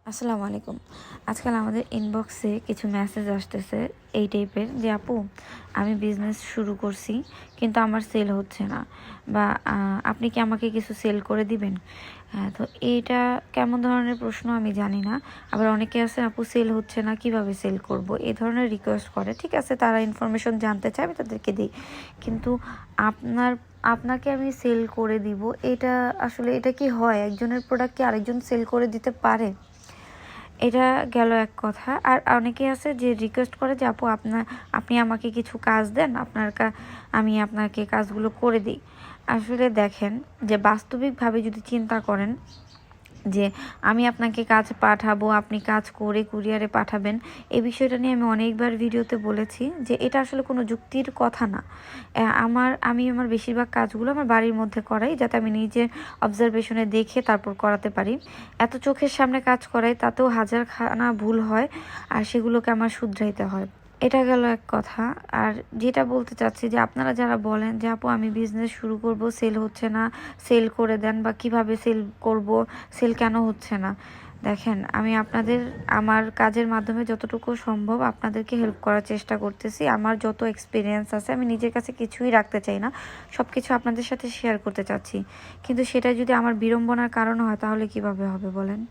আসসালামু আলাইকুম। আজকাল আমাদের ইনবক্সে কিছু মেসেজ আসতেছে এই টাইপের যে আপু আমি বিজনেস শুরু করছি কিন্তু আমার সেল হচ্ছে না, বা আপনি কি আমাকে কিছু সেল করে দিবেন। হ্যাঁ, তো এইটা কেমন ধরনের প্রশ্ন আমি জানি না। আবার অনেকে আছে আপু সেল হচ্ছে না কিভাবে সেল করব, এই ধরনের রিকোয়েস্ট করে। ঠিক আছে, তারা ইনফরমেশন জানতে চায়, আমি তাদেরকে দিই। কিন্তু আপনাকে আমি সেল করে দিব, এটা কি হয়? একজনের প্রোডাক্ট কি আরেকজন সেল করে দিতে পারে? এটা গেল এক কথা। আর অনেকে আছে যে রিকোয়েস্ট করে যে আপু আপনি আমাকে কিছু কাজ দেন, আমি আপনাকে কাজগুলো করে দিই। আসলে দেখেন, যে বাস্তবিকভাবে যদি চিন্তা করেন যে আমি আপনাকে কাজ পাঠাবো, আপনি কাজ করে কুরিয়ারে পাঠাবেন, এই বিষয়টা নিয়ে আমি অনেকবার ভিডিওতে বলেছি যে এটা আসলে কোনো যুক্তির কথা না। আমি আমার বেশিরভাগ কাজগুলো আমার বাড়ির মধ্যে করাই, যাতে আমি নিজে অবজারভেশনে দেখে তারপর করাতে পারি। এত চোখের সামনে কাজ করাই, তাতেও হাজারখানা ভুল হয়, আর সেগুলোকে আমার শুধরাইতে হয়। এটা গেল এক কথা। আর যেটা বলতে চাচ্ছি যে আপনারা যারা বলেন যে আপু আমি বিজনেস শুরু করব, সেল হচ্ছে না, সেল করে দেন, বা কিভাবে সেল করব, সেল কেন হচ্ছে না। দেখেন, আমি আমার কাজের মাধ্যমে যতটুকু সম্ভব আপনাদেরকে হেল্প করার চেষ্টা করতেছি। আমার যত এক্সপিরিয়েন্স আছে, আমি নিজের কাছে কিছুই রাখতে চাই না, সব কিছু আপনাদের সাথে শেয়ার করতে চাচ্ছি। কিন্তু সেটা যদি আমার বিড়ম্বনার কারণ হয়, তাহলে কিভাবে হবে বলেন।